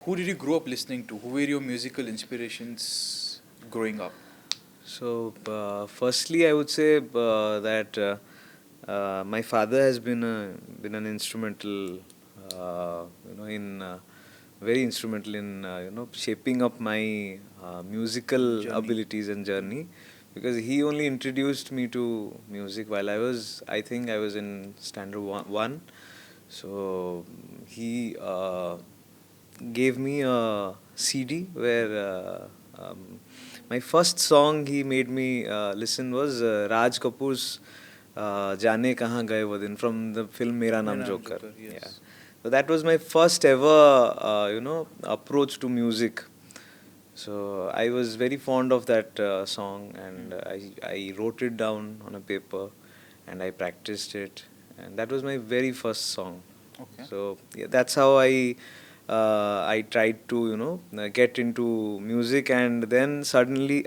Who did you grow up listening to? Who were your musical inspirations growing up? So, firstly, I would say that my father has been an instrumental, in very instrumental in shaping up my musical Journey. abilities and journey, because he only introduced me to music while I think I was in standard one. So he gave me a CD where my first song he made me listen was Raj Kapoor's Jaane Kahan Gaye Wo Din from the film Mera Naam Mera Naam Joker. Joker, Yeah. yes. So that was my first ever, approach to music. So I was very fond of that song, and I wrote it down on a paper, and I practiced it, and that was my very first song. Okay. So yeah, that's how I tried to get into music, and then suddenly,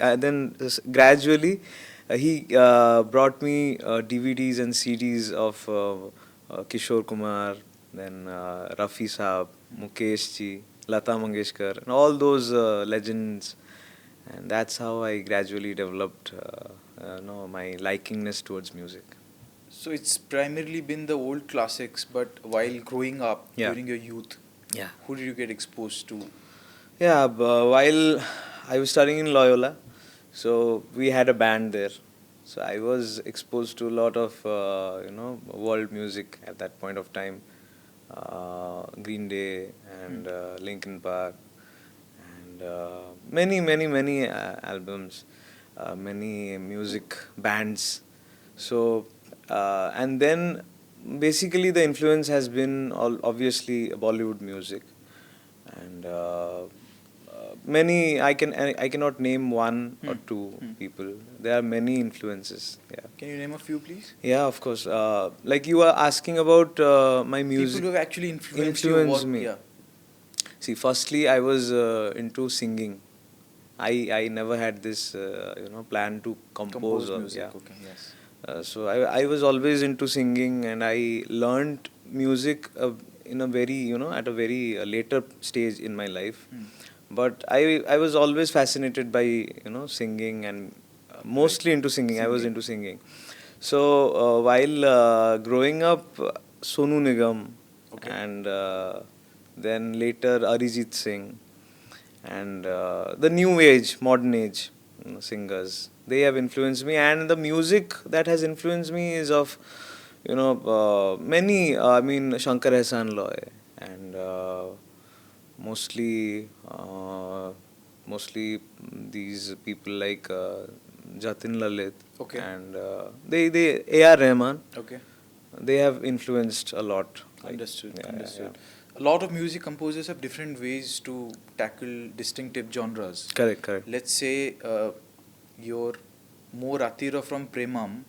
gradually, he brought me DVDs and CDs of Kishore Kumar, then Rafi Saab, Mukesh Ji, Lata Mangeshkar, and all those legends, and that's how I gradually developed my likingness towards music. So it's primarily been the old classics, but while growing up Yeah. during your youth, Yeah. who did you get exposed to? Yeah, while I was studying in Loyola, so we had a band there. So I was exposed to a lot of world music at that point of time. Green Day Hmm. and Linkin Park, and many albums, many music bands. So and then basically the influence has been obviously Bollywood music, and many I cannot name one or Hmm. two Hmm. people. There are many influences. Yeah. Can you name a few, please? Yeah, of course. Like you are asking about my People music who have actually influenced your influenced work. me. Yeah. See, firstly, I was into singing. I never had this plan to compose, Compose or music. yeah. Okay. Yes. So I was always into singing, and I learned music in a very at a very later stage in my life. Hmm. But I was always fascinated by singing, and Right. mostly into singing. I was Singing. into singing. So while growing up, Sonu Nigam, Okay. and then later Arijit Singh, and the new age, modern age singers. They have influenced me, and the music that has influenced me is of many. I mean, Shankar Ehsaan Loy, and mostly mostly these people like Jatin Lalit, Okay. and they A.R. Rahman. Okay. They have influenced a lot. Like, Understood. yeah, yeah, yeah. Understood. A lot of music composers have different ways to tackle distinctive genres. Correct, correct. Let's say your more Atira from Premam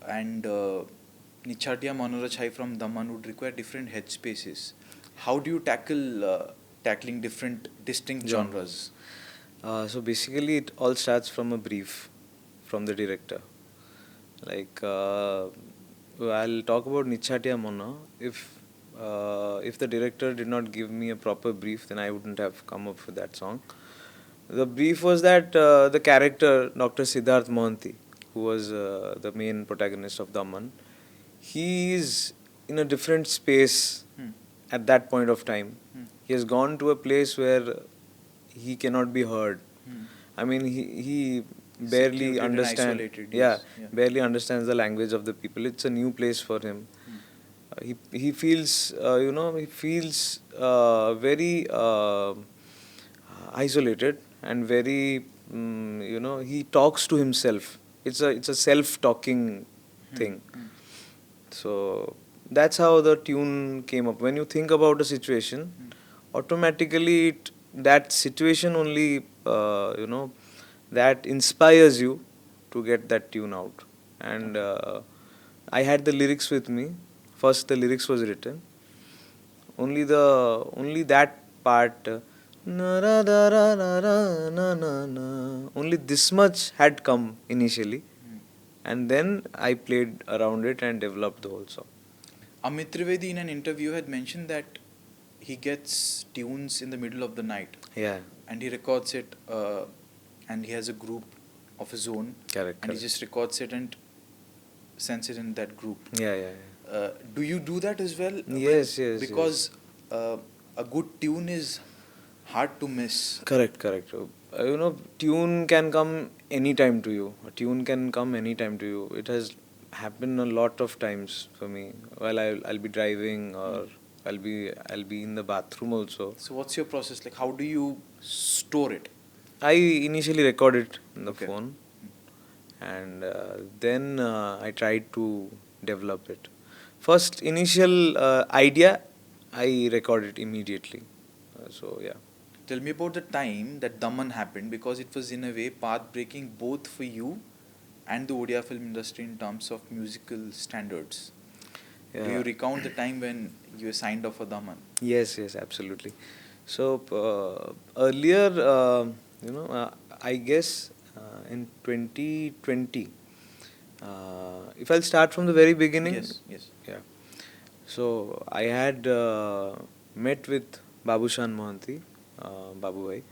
and Nichatia Manorachai from Daman would require different headspaces. How do you tackling different distinct Genres. genres? So basically, it all starts from a brief from the director. Like, I'll talk about Nichatia Mona. If the director did not give me a proper brief, then I wouldn't have come up with that song. The brief was that the character, Dr. Siddharth Mohanty, who was the main protagonist of Daman, he is in a different space Hmm. at that point of time. Hmm. He has gone to a place where he cannot be heard. Hmm. I mean, he barely Secluded and understand. isolated. Yeah, Yes. Yeah. barely understands the language of the people. It's a new place for him. Hmm. He feels very isolated, and very he talks to himself. It's a self talking Hmm. thing. Hmm. So that's how the tune came up. When you think about a situation, Hmm. automatically that situation only that inspires you to get that tune out. And Okay. I had the lyrics with me. First, the lyrics was written. Only that part. Na ra da ra ra ra na na na. Only this much had come initially, Hmm. and then I played around it and developed the whole song. Amit Trivedi in an interview had mentioned that he gets tunes in the middle of the night Yeah. and he records it, and he has a group of his own, Correct. and he Correct. just records it and sends it in that group. Yeah. Yeah. Yeah. Do you do that as well? Yes. Yes. Yes. Because a good tune is hard to miss. Correct, correct. Tune can come anytime to you. A tune can come anytime to you. It has happened a lot of times for me. While I'll be driving, or I'll be in the bathroom also. So what's your process like? How do you store it? I initially record it on the Okay. phone, and then I tried to develop it. First initial idea, I record it immediately. So yeah. Tell me about the time that Daman happened, because it was in a way path breaking both for you and the Odia film industry in terms of musical standards. Do Yeah. you recount the time when you signed off for Daman? Yes, yes, absolutely. So earlier, I guess in 2020, if I'll start from the very beginning, Yes, yes. yeah. So I had met with Babushan Mohanty, Babu Bhai.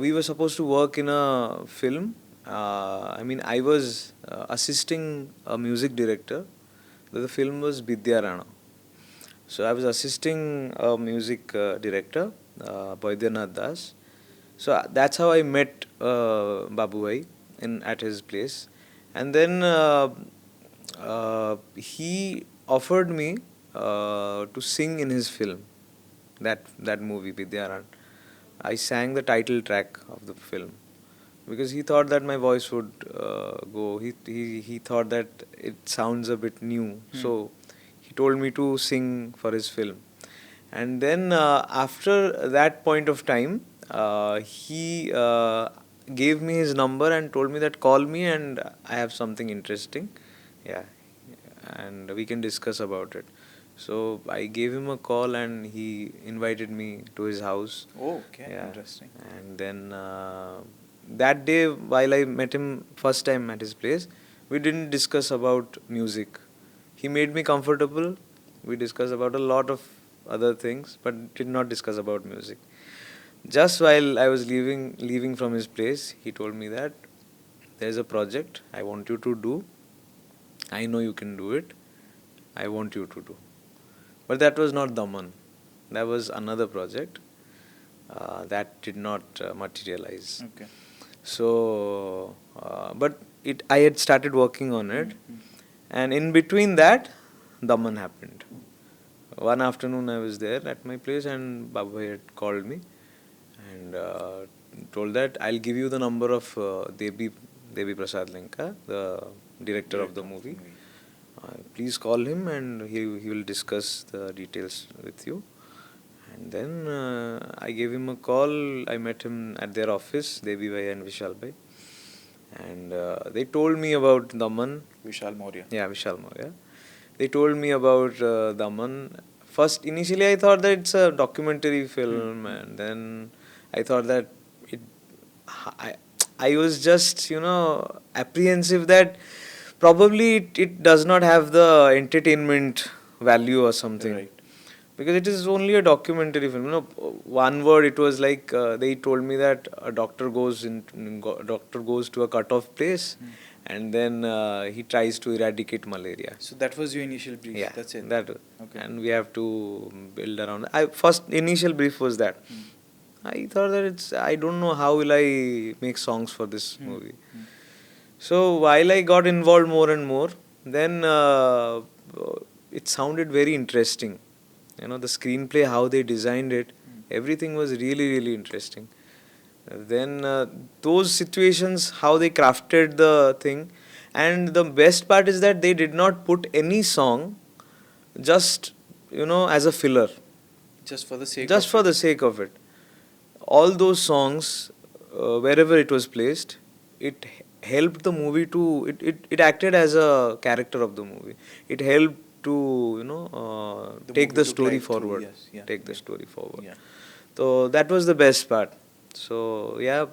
We were supposed to work in a film. I was assisting a music director. The film was Bidya Rana. So I was assisting a music director, Baidyanath Das. So that's how I met Babu Bhai at his place, and then he offered me to sing in his film, that movie Vidyaran. I sang the title track of the film because he thought that my voice would go. He thought that it sounds a bit new, so he told me to sing for his film. And then after that point of time, he gave me his number and told me that call me and I have something interesting. Yeah, and we can discuss about it. So I gave him a call and he invited me to his house. Oh, okay, Yeah, interesting. and then that day, while I met him first time at his place, we didn't discuss about music. He made me comfortable. We discussed about a lot of other things, but did not discuss about music. Just while I was leaving from his place, he told me that there's a project I want you to do. I know you can do it. I want you to do. But that was not Daman. That was another project that did not materialize. Okay. So, but I had started working on it, Mhm. and in between that, Daman happened. One afternoon, I was there at my place, and Babu had called me and told that I'll give you the number of Devi Prasad Lenka, the director of the movie. Please call him, and he will discuss the details with you. And then I gave him a call. I met him at their office, Devi Bhai and Vishal Bhai. And they told me about Daman. Vishal Maurya. Yeah, Vishal Moria. They told me about Daman. First, initially, I thought that it's a documentary film, and then I thought that it. I, I was just, apprehensive that probably it does not have the entertainment value or something. Right. Because it is only a documentary film. One word, it was like they told me that a doctor goes to a cut-off place, and then he tries to eradicate malaria. So that was your initial brief. Yeah, That's it. that. Okay. And we have to build around. First initial brief was that. I thought that I don't know how will I make songs for this movie. So while I got involved more and more, then it sounded very interesting. The screenplay, how they designed it, everything was really, really interesting. Then those situations, how they crafted the thing, and the best part is that they did not put any song just as a filler, Just for the sake just of for it. the sake of it. All those songs, wherever it was placed, it helped the movie to it acted as a character of the movie. It helped to The take movie the took story life through, forward. yes, yeah, Take the yeah. story forward. Yeah. So that was the best part. So yeah,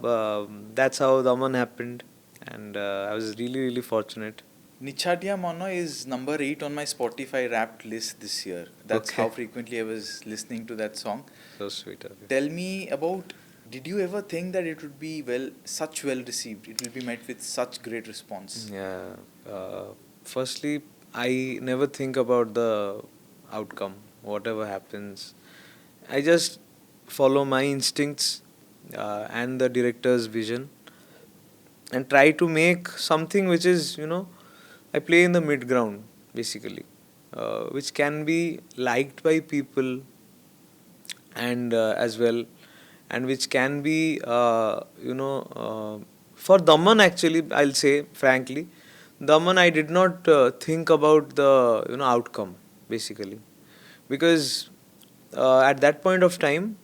that's how Daman happened, and I was really, really fortunate. Nichatia Mono is number 8 on my Spotify Wrapped list this year. That's Okay. how frequently I was listening to that song. So sweet of you. Tell me about, did you ever think that it would be well received? It will be met with such great response. Yeah. Firstly, I never think about the outcome, whatever happens. I just follow my instincts and the director's vision and try to make something which is, I play in the mid ground basically, which can be liked by people and as well, and which can be, for Daman actually, I'll say frankly, Daman I did not think about the outcome basically, because at that point of time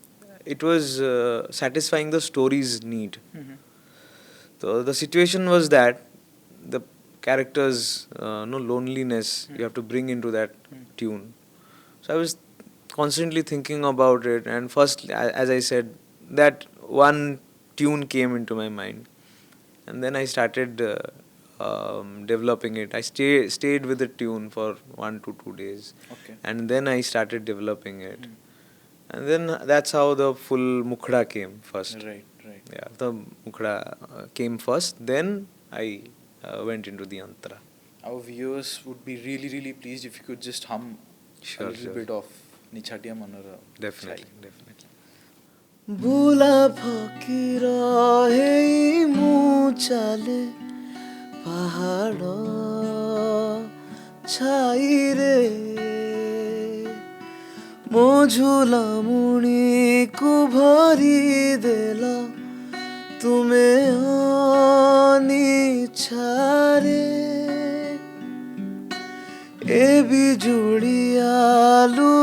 it was satisfying the story's need. Mm-hmm. So the situation was that the character's no loneliness you have to bring into that tune. So I was constantly thinking about it, and first, as I said, that one tune came into my mind, and then I started developing it. I stayed with the tune for 1 to 2 days, Okay. and then I started developing it, and then that's how the full mukhda came first. Right, right. Yeah, the mukhda came first. Then I went into the antara. Our viewers would be really, really pleased if you could just hum a Sure, little sure. bit of Nichatia Manora. Definitely, definitely. बुला फकीर हेई मु चाले पहाड़ छाई रे मो झूला मुणी को भरी देला तुमे आनी छारे ए बिजुड़ी आलू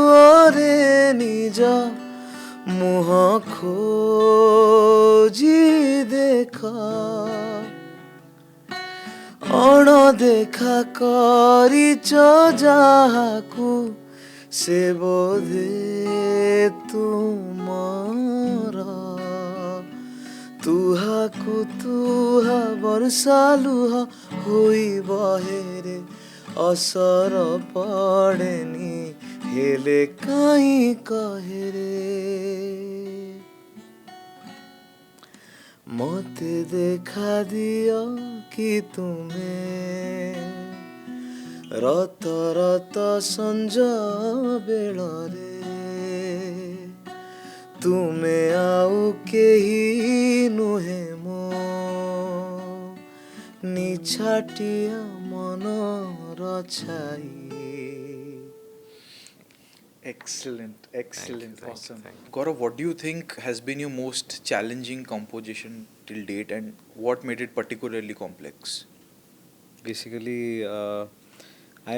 रे निजा मुह खोजी देखा अण देखा करिच जाहाकू से बोधे तुमर तुहाकू तुहा वर्षा लुह होई बहेरे असर पड़ेनी हेले काई कहेरे मते देखा दियो कि तुम्हें रत रत संज बेलरे तुमे आउ केही नुहे मो निछाटिया मनर छाई. Excellent, Thank excellent, you, awesome. thank you. Gaurav, what do you think has been your most challenging composition till date, and what made it particularly complex? Basically, I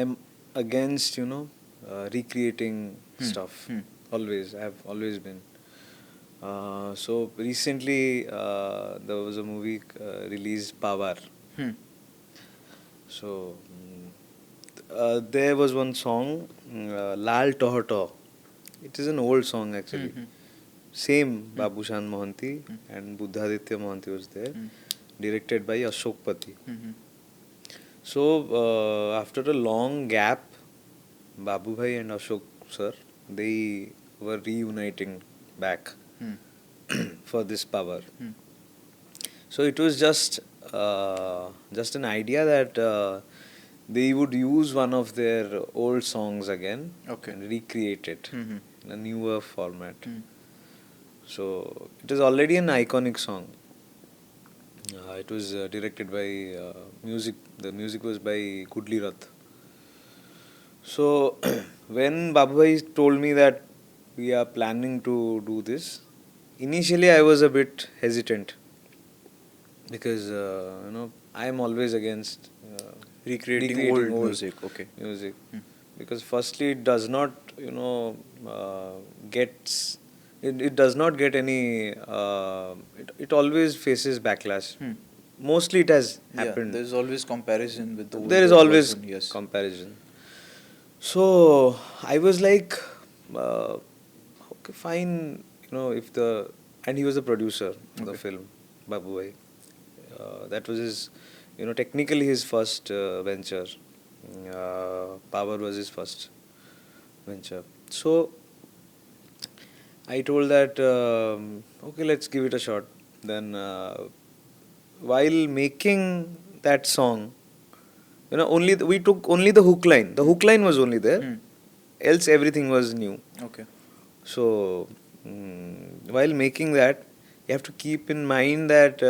am against recreating stuff. Always, I've always been. So recently, there was a movie released, Pavar. Hmm. So there was one song, Lal Tohoto. It is an old song actually. Same Babushan Mohanty and Buddhaditya Mohanty was there, directed by Ashok Pati. So after a long gap, Babu Bhai and Ashok sir, they were reuniting back for this Power. So it was just an idea that they would use one of their old songs again Okay. and recreate it Mhm. in a newer format. So it is already an iconic song. It was directed by music. The music was by Kudli Rath. So when Babu Bhai told me that we are planning to do this, initially I was a bit hesitant because I am always against Recreating old music, okay. music. Because firstly it does not gets it does not get any it always faces backlash. Mostly it has happened. Yeah, there's always comparison with the There is older always version, yes. comparison. So I was like, okay, fine, if the, and he was the producer of the Okay. film, Babu Bhai. That was his technically his first venture. Power was his first venture. So I told that, okay, let's give it a shot. Then, while making that song, we took only the hook line. The hook line was only there, Hmm. else everything was new. Okay. So, while making that, you have to keep in mind that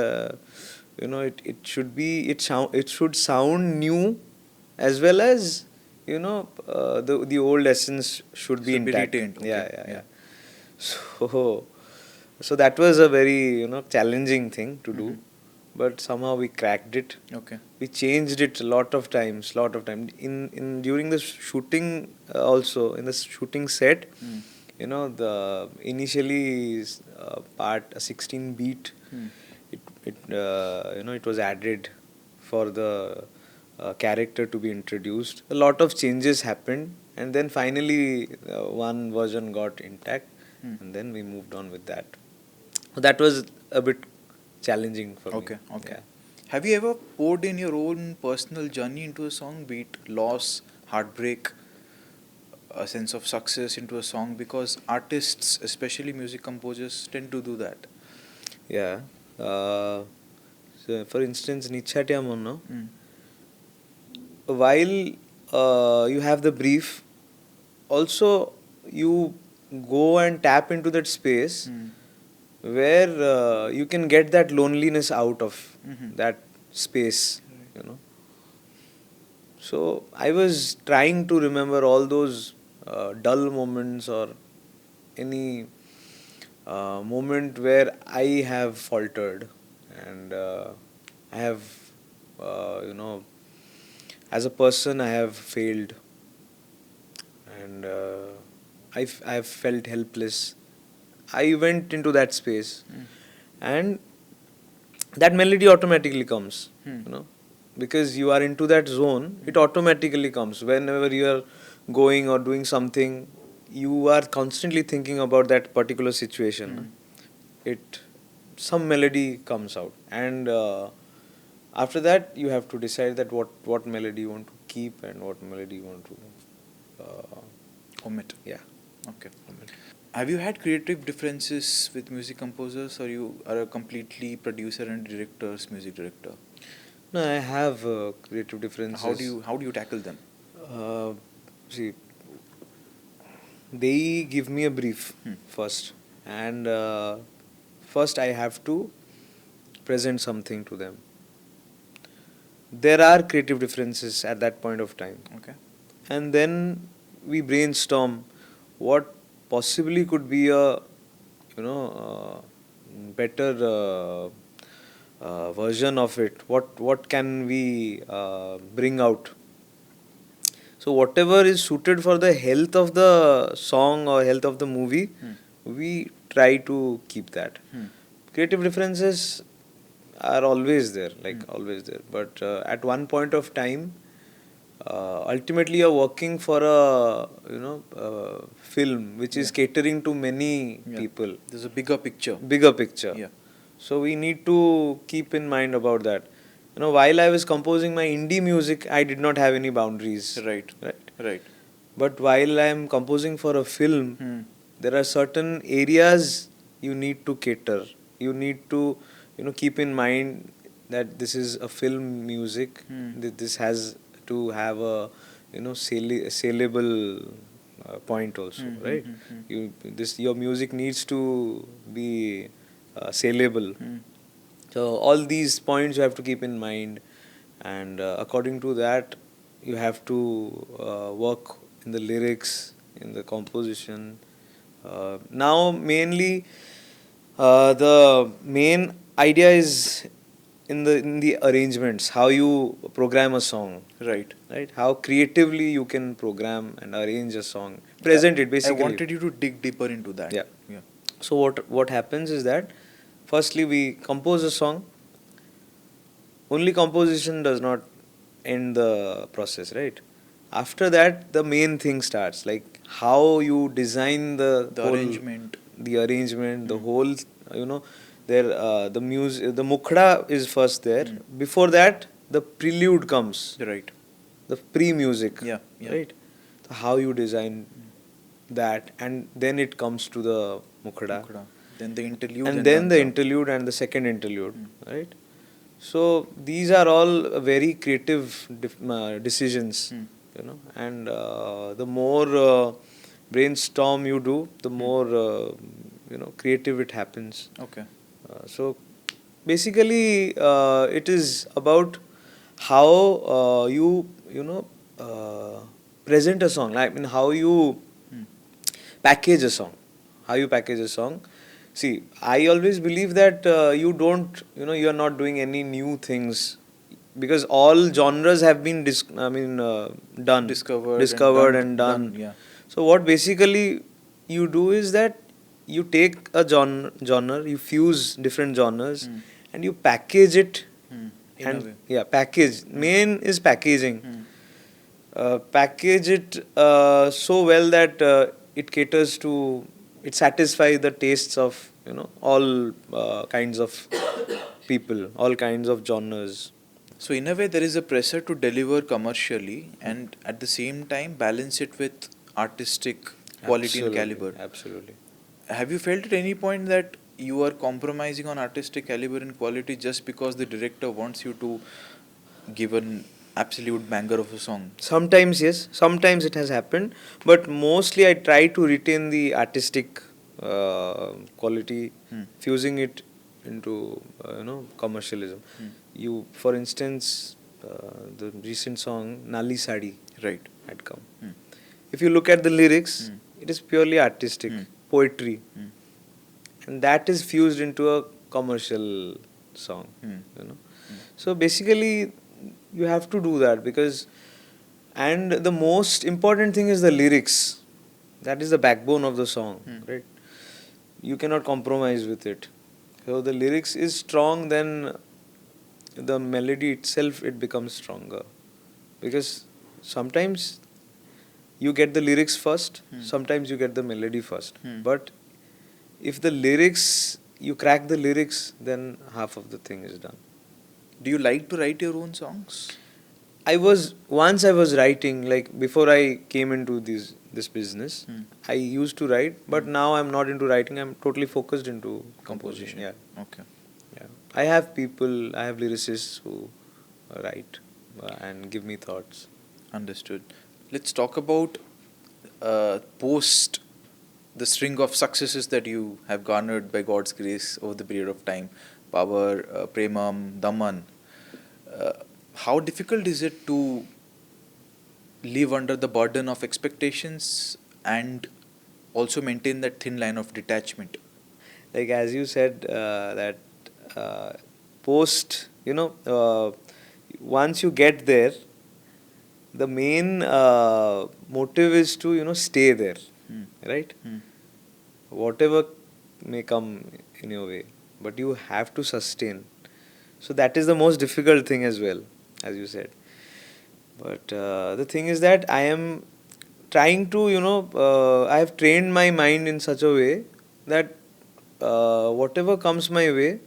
it should sound new, as well as the old essence should be Should be intact. retained. Okay. Yeah. So, that was a very challenging thing to do, Mhm. but somehow we cracked it. Okay. We changed it a lot of times. In during the shooting, also in the shooting set, Hmm. the initially part, a 16 beat, Hmm. it was added for the character to be introduced. A lot of changes happened, and then finally one version got intact, Hmm. and then we moved on with that. So that was a bit challenging for me. Okay. Okay. Yeah. Have you ever poured in your own personal journey into a song, be it loss, heartbreak, a sense of success into a song? Because artists, especially music composers, tend to do that. Yeah. So for instance, Nichhatya Mono, Mm. while you have the brief, also you go and tap into that space Mm. where you can get that loneliness out of Mhm. that space, you know. So I was trying to remember all those dull moments, or any moment where I have faltered, and I have, as a person, I have failed, and I've felt helpless. I went into that space, Mm. and that melody automatically comes, Hmm. because you are into that zone. It automatically comes whenever you are going or doing something. You are constantly thinking about that particular situation. It Some melody comes out, and after that you have to decide that what melody you want to keep and what melody you want to Omit. yeah. Okay. Have you had creative differences with music composers, or you are a completely producer and director's music director? No, I have creative How differences. do you tackle them? uh, See, they give me a brief Hmm. first, and first I have to present something to them. There are creative differences at that point of time, Okay. and then we brainstorm what possibly could be a better version of it. What can we bring out? So whatever is suited for the health of the song or health of the movie, Hmm. we try to keep that. Hmm. Creative differences are always there, Hmm. always there. But at one point of time, ultimately you're working for a film which is Yeah. catering to many Yeah. people, There's a bigger picture. bigger picture. Yeah. So we need to keep in mind about that. While I was composing my indie music, I did not have any boundaries. Right. Right. Right. But while I am composing for a film, Hmm. there are certain areas you need to cater. You need to, keep in mind that this is a film music. Hmm. This has to have a, saleable point also, Hmm. Hmm. right? Hmm. Hmm. Your music needs to be saleable. Hmm. So all these points you have to keep in mind, and according to that, you have to work in the lyrics, in the composition. Now, mainly, the main idea is in the arrangements, how you program a song, Right. right? How creatively you can program and arrange a song, present it I basically. wanted you to dig deeper into that. Yeah. Yeah. So what happens is that, firstly we compose a song. Only composition does not end the process, right? After that, the main thing starts, like how you design The arrangement. the arrangement, the Hmm. whole, you know, there the music, the mukhda is first there. Hmm. Before that, the prelude comes, Right. the pre-music, Yeah. Yeah. right? So how you design that, and then it comes to the mukhada, Mukhada. Then the interlude and and then the danza. interlude and the second interlude, right? So these are all very creative decisions, Hmm. and the more brainstorm you do, the more creative it happens. Okay. So basically, it is about how uh, present a song. I mean, how you Hmm. package a song. How you package a song. See, I always believe that you don't, you are not doing any new things, because all genres have been, done, Discovered and discovered done. and Done. done. Yeah. So what basically you do is that you take a genre, you fuse different genres, Hmm. and you package it, Hmm. In a and way. yeah, package. Main is packaging. Hmm. Package it so well that it satisfies the tastes of all kinds of people, all kinds of genres. So in a way, there is a pressure to deliver commercially and at the same time balance it with artistic quality and Absolutely, caliber. absolutely. Have you felt at any point that you are compromising on artistic caliber and quality just because the director wants you to give an absolute banger of a song? Sometimes yes, sometimes it has happened, but mostly I try to retain the artistic quality, Hmm. fusing it into commercialism. Hmm. For instance, the recent song Nali Sadi Right. had come. Hmm. If you look at the lyrics, Hmm. it is purely artistic, Hmm. poetry, Hmm. and that is fused into a commercial song. Hmm. So basically, you have to do that, because, and the most important thing is the lyrics. That is the backbone of the song, Hmm. right? You cannot compromise with it. So the lyrics is strong, then the melody itself, it becomes stronger, because sometimes you get the lyrics first, Hmm. sometimes you get the melody first, Hmm. but if the lyrics, you crack the lyrics, then half of the thing is done. Do you like to write your own songs? I was writing, like before I came into this business. Hmm. I used to write, but Hmm. now I'm not into writing. I'm totally focused into composing. Composition. Yeah, Okay. yeah. I have lyricists who write and give me thoughts. Understood. Let's talk about post the string of successes that you have garnered by God's grace over the period of time. Power, Premam, Daman. Uh, how difficult is it to live under the burden of expectations and also maintain that thin line of detachment? Like as you said, that uh, post, once you get there, the main motive is to stay there, Hmm. right? Hmm. Whatever may come in your way, but you have to sustain. So that is the most difficult thing as well, as you said. But the thing is that I am trying to, I have trained my mind in such a way that whatever comes my way,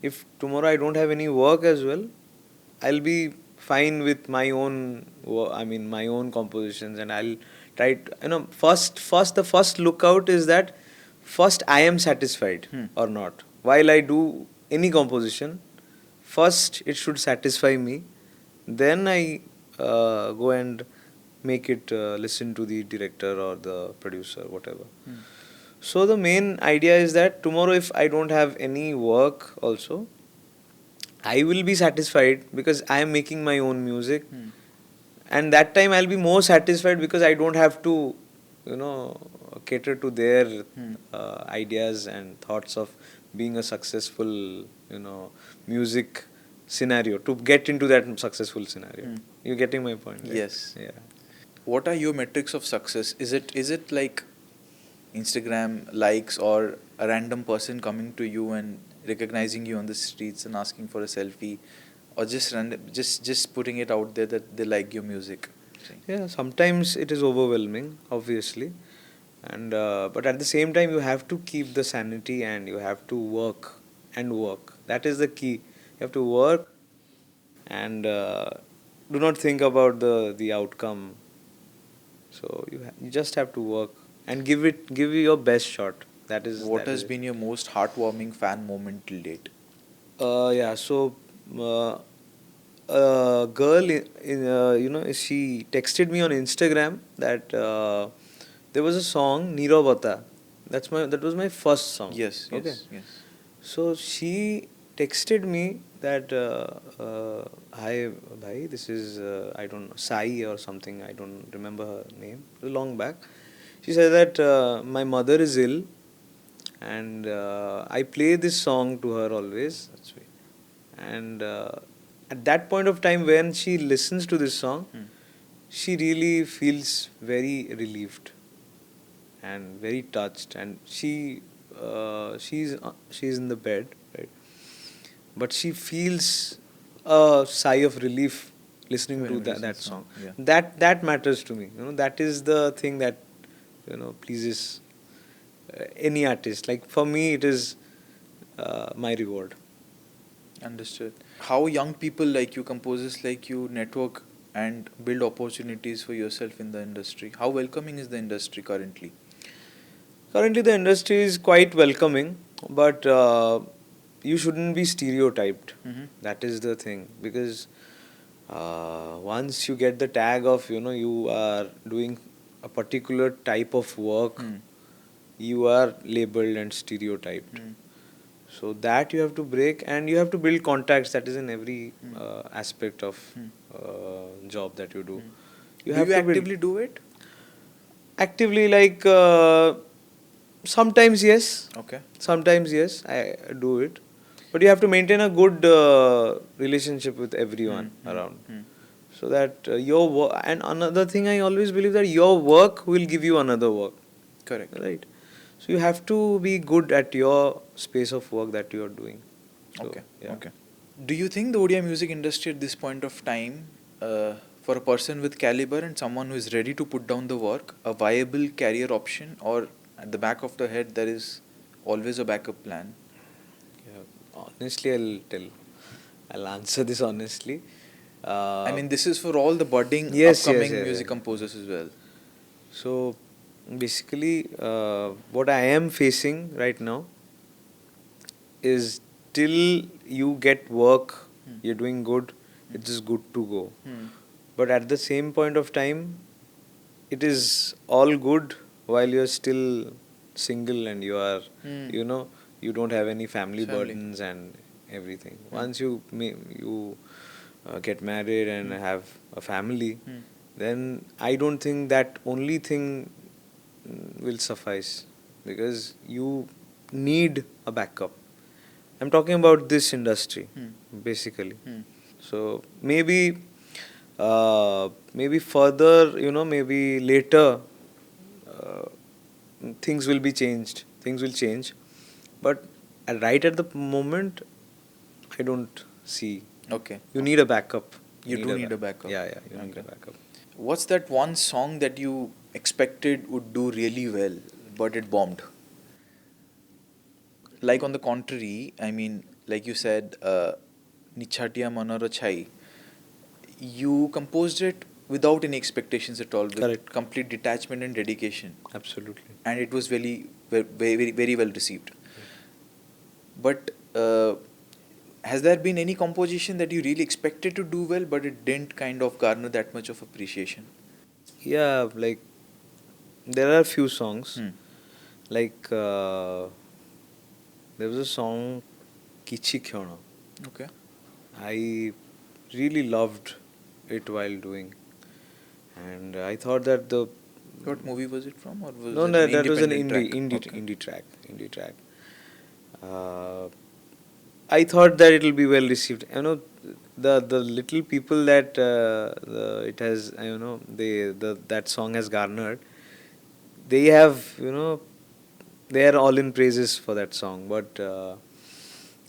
if tomorrow I don't have any work as well, I'll be fine with my own, my own compositions, and I'll try to, the first lookout is that first I am satisfied Hmm. or not. While I do any composition, first it should satisfy me, then I go and make it listen to the director or the producer, whatever. Hmm. So the main idea is that tomorrow if I don't have any work also, I will be satisfied because I am making my own music, Hmm. and that time I'll be more satisfied because I don't have to, you know, cater to their Hmm. ideas and thoughts of being a successful, music scenario, to get into that successful scenario. Hmm. You getting my point, right? Yes. Yeah. What are your metrics of success? Is it like Instagram likes or a random person coming to you and recognizing you on the streets and asking for a selfie, or just random, just putting it out there that they like your music? Yeah, sometimes it is overwhelming, obviously, and but at the same time, you have to keep the sanity and you have to work and work. That is the key. You have to work and do not think about the outcome. So you just have to work and give your best shot. What That is has it. been your most heartwarming fan moment till date? Yeah. So uh, a girl she texted me on Instagram that there was a song Nirobata. That was my first song. Yes, Okay. yes, yes. So she texted me that hi bhai, this is I don't know, Sai or something, I don't remember her name. It was long back. She said that my mother is ill and I play this song to her always. That's sweet. And at that point of time when she listens to this song, Hmm. she really feels very relieved and very touched, and she's in the bed, right, but she feels a sigh of relief listening to Whenever you that song, song. yeah. That matters to me, that is the thing that pleases any artist. Like for me it is my reward. Understood. How young people like you, composers like you, network and build opportunities for yourself in the industry? How welcoming is the industry currently? Currently, the industry is quite welcoming, but you shouldn't be stereotyped. Mm-hmm. That is the thing, because once you get the tag of you are doing a particular type of work, Hmm. you are labeled and stereotyped. Hmm. So that you have to break, and you have to build contacts. That is in every Hmm. aspect of Hmm. job that you do. Hmm. You Do have you to build actively do it? actively, like sometimes yes, Okay. sometimes yes, I do it, but you have to maintain a good relationship with Hmm. everyone Hmm. around, Hmm. so that your work. And another thing, I always believe that your work will give you another work, Correct. right? So you have to be good at your space of work that you are doing. So Okay. yeah. Okay. Do you think the Odia music industry at this point of time, for a person with caliber and someone who is ready to put down the work, a viable career option, or at the back of the head there is always a backup plan? Yeah, honestly, I'll answer this honestly. I uh, mean, this is for all the budding, yes, yes, upcoming yes, music yes. composers as well. So basically, what I am facing right now is, till you get work, Hmm. you're doing good, Hmm. it's just good to go. Hmm. But at the same point of time, it is all good while you're still single and Hmm. you know, you don't have any family Family. burdens and everything. Hmm. Once you get married and Hmm. have a family, Hmm. then I don't think that only thing will suffice, because you need a backup. I'm talking about this industry, Hmm. basically. Hmm. So maybe further, maybe later, uh, things will be changed. Things will change, but right at the moment, I don't see. Okay. You need Okay. a backup. You do need a backup. Yeah, yeah. You need a Okay. backup. What's that one song that you expected would do really well, but it bombed? Like, on the contrary, I mean, like you said, Nichatiya Manora Chai, you composed it without any expectations at all, with Correct. complete detachment and dedication, Absolutely. and it was very well received. But has there been any composition that you really expected to do well, but it didn't kind of garner that much of appreciation? Yeah, like there are few songs. Hmm. Like there was a song Kichi Kyono. Okay. I really loved it while doing, and I thought that the What movie was it from, or was no, it an that was an independent track? Okay. indie track. Uh, I thought that it will be well received. The little people that it has, that song has garnered. They have, they are all in praises for that song. But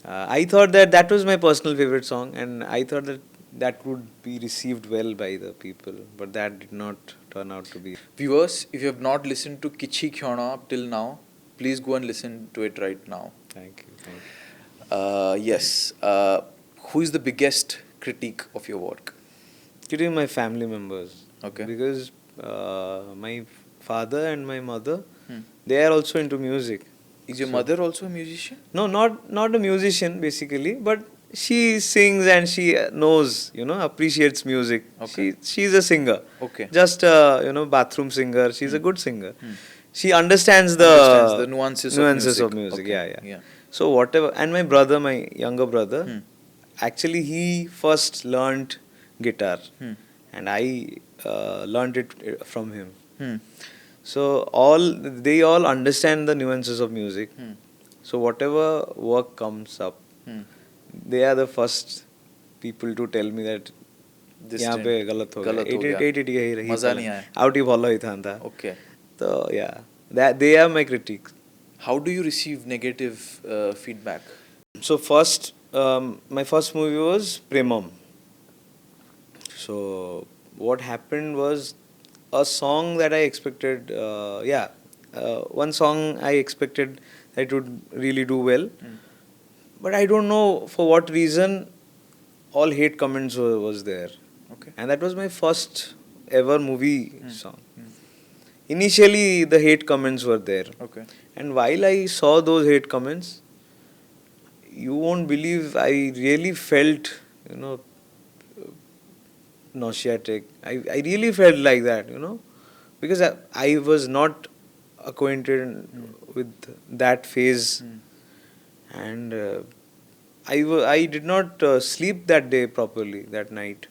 I thought that was my personal favorite song, and I thought that would be received well by the people. But that did not turn out to be. Viewers, if you have not listened to Kichi Khyona up till now, please go and listen to it right now. Thank you, thank you. Yes. Who is the biggest critique of your work? Including my family members. Okay. Because my father and my mother, Hmm. they are also into music. Is your So- mother also a musician? No, not a musician basically, but she sings and she knows, appreciates music. Okay. She's a singer. Okay. Just a bathroom singer. She's a good singer. She understands Understands the nuances of of music. Okay. Yeah. Yeah. So whatever, and my brother, my younger brother, Hmm. actually he first learned guitar, Hmm. and I learned it from him. Hmm. So they all understand the nuances of music. Hmm. So whatever work comes up, Hmm. they are the first people to tell me that This यहाँ didn't- पे गलत हो गया गलत हो 88 गया। 88 ही मजा नहीं आया। आउट ही भलो ही था Okay. तो yeah, that they are my critics. How do you receive negative feedback? So first, my first movie was Premam. So what happened was a song that I expected, one song I expected that it would really do well, but I don't know for what reason all hate comments was there. Okay. And that was my first ever movie song. Initially the hate comments were there, Okay. and while I saw those hate comments, you won't believe I really felt, nauseatic. I really felt like that, because I was not acquainted with that phase, and I did not sleep that day properly, that night.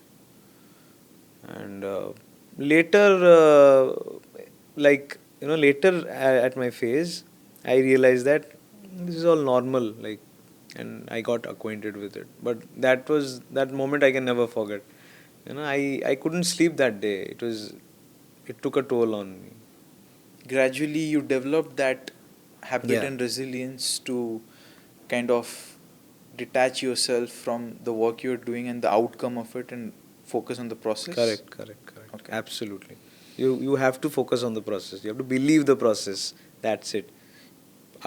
And later, later at my phase, I realized that this is all normal, and I got acquainted with it. But that moment I can never forget. I couldn't sleep that day. It took a toll on me. Gradually, you developed that habit Yeah. and resilience to kind of detach yourself from the work you're doing and the outcome of it and focus on the process. Correct. Okay. Absolutely. You have to focus on the process. You have to believe the process. That's it.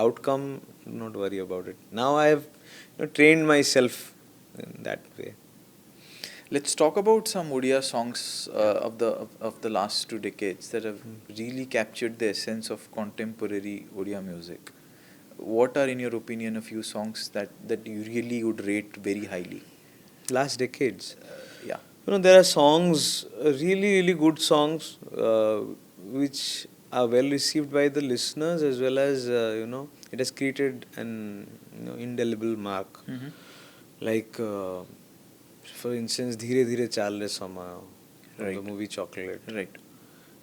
Outcome, do not worry about it. Now I have trained myself in that way. Let's talk about some Odia songs of the last 2 decades that have really captured the essence of contemporary Odia music. What are, in your opinion, a few songs that you really would rate very highly? Last decades. Yeah. There are songs, really, really good songs, which are well received by the listeners, as well as, it has created an indelible mark. Mm-hmm. Like, for instance, Dheere Dheere Chal Re Sama, from the Right. movie Chocolate. Right.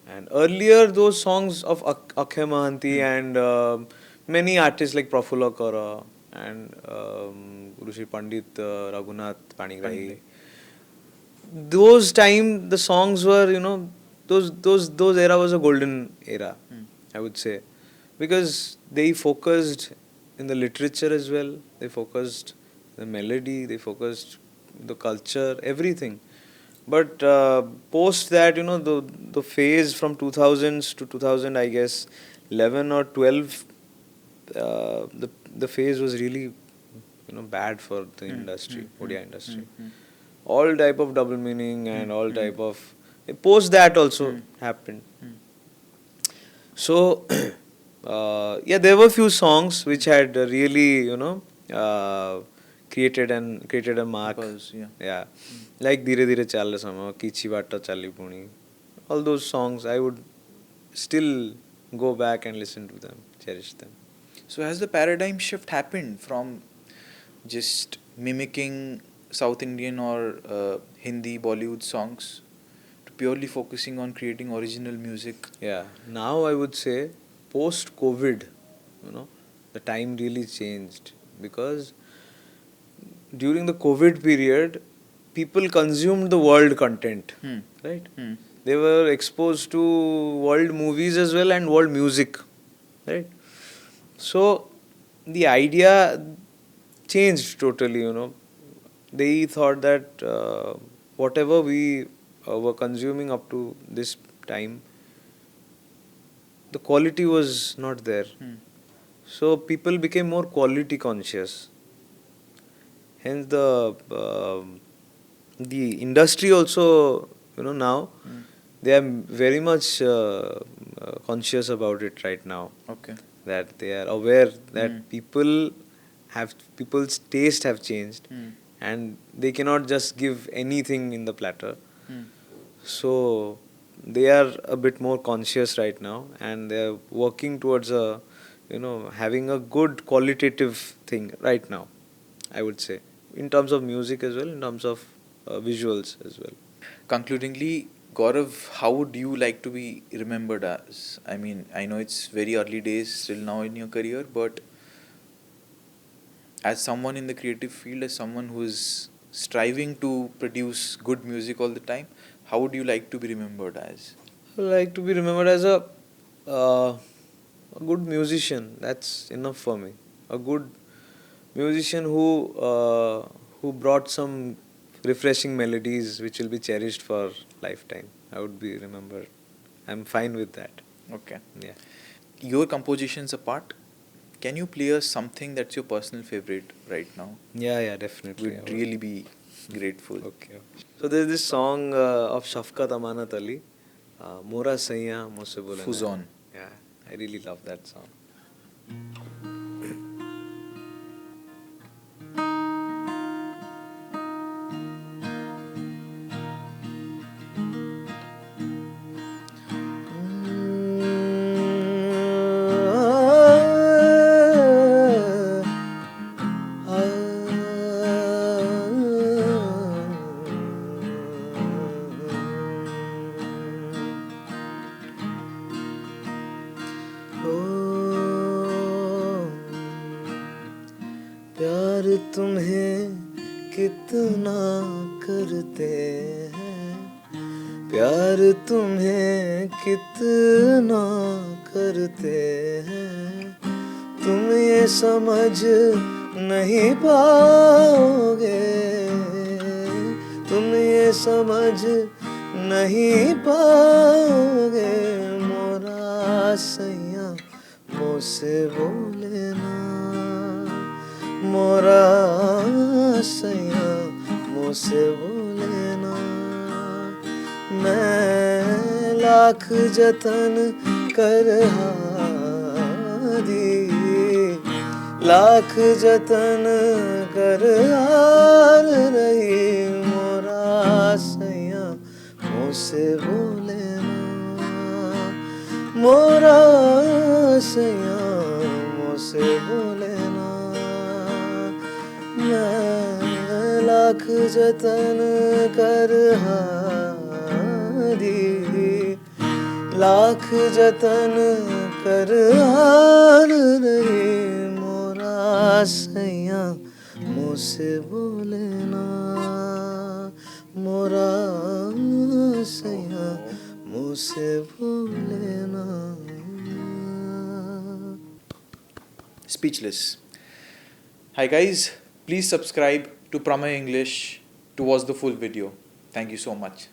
And earlier, those songs of Akshay Mohanty and many artists like Prafulla Kara and Rushi Pandit Raghunath Panigrahi. Those time the songs were, those era was a golden era, I would say, because they focused in the literature as well. They focused the melody. They focused the culture, everything. But post that, the phase from 2000s to 2000, I guess, 11 or 12, the phase was really, bad for the industry, Odia industry. All type of double meaning and all type of post that also happened. So there were few songs which had really created a mark. Buzz, yeah. Yeah, like Dheere Dheere Chal Sama, Kichi Vata Chali Puni. All those songs I would still go back and listen to them, cherish them. So has the paradigm shift happened from just mimicking South Indian or Hindi Bollywood songs to purely focusing on creating original music? Yeah, now I would say post COVID, the time really changed, because during the COVID period, people consumed the world content, right? They were exposed to world movies as well and world music, right? So the idea changed totally, They thought that whatever we were consuming up to this time, the quality was not there. So people became more quality conscious. Hence the the industry also, now they are very much conscious about it right now. Okay. That they are aware that Mm. people's taste have changed, Mm. and they cannot just give anything in the platter. Mm. So they are a bit more conscious right now, and they are working towards having a good qualitative thing right now, I would say, in terms of music as well, in terms of visuals as well. Concludingly, Gaurav, how would you like to be remembered as? I mean, I know it's very early days still now in your career, but as someone in the creative field, as someone who is striving to produce good music all the time, how would you like to be remembered as? I like to be remembered as uh, a good musician. That's enough for me. A good musician who brought some refreshing melodies which will be cherished for lifetime. I would be remembered. I'm fine with that. Okay. Yeah. Your compositions apart, can you play us something that's your personal favorite right now? Yeah, definitely. I We'd would. really be grateful. Okay. So there's this song of Shafqat Amanat Ali, Mora Saiya Mujhse Bolena Hai. Fuzon. Yeah, I really love that song. प्यार तुम्हें कितना करते हैं, प्यार तुम्हें कितना करते हैं, तुम ये समझ नहीं पाओगे, तुम ये समझ नहीं पाओगे, मोरा सैया मुझसे बोले ना, मोरा सैया मुझसे बोले ना, मैं लाख जतन कर हारी, लाख जतन कर हार रही, मोरा सैया मुझसे बोले ना, मोरा सैया मुझसे बोले ना, मैं लाख जतन कर हारी, लाख जतन कर हार रही, मोरा सैया मुझसे बोले ना, मोरा सैया मुझसे बोले ना. Speechless. Hi guys, please subscribe to Pramay English to watch the full video. Thank you so much.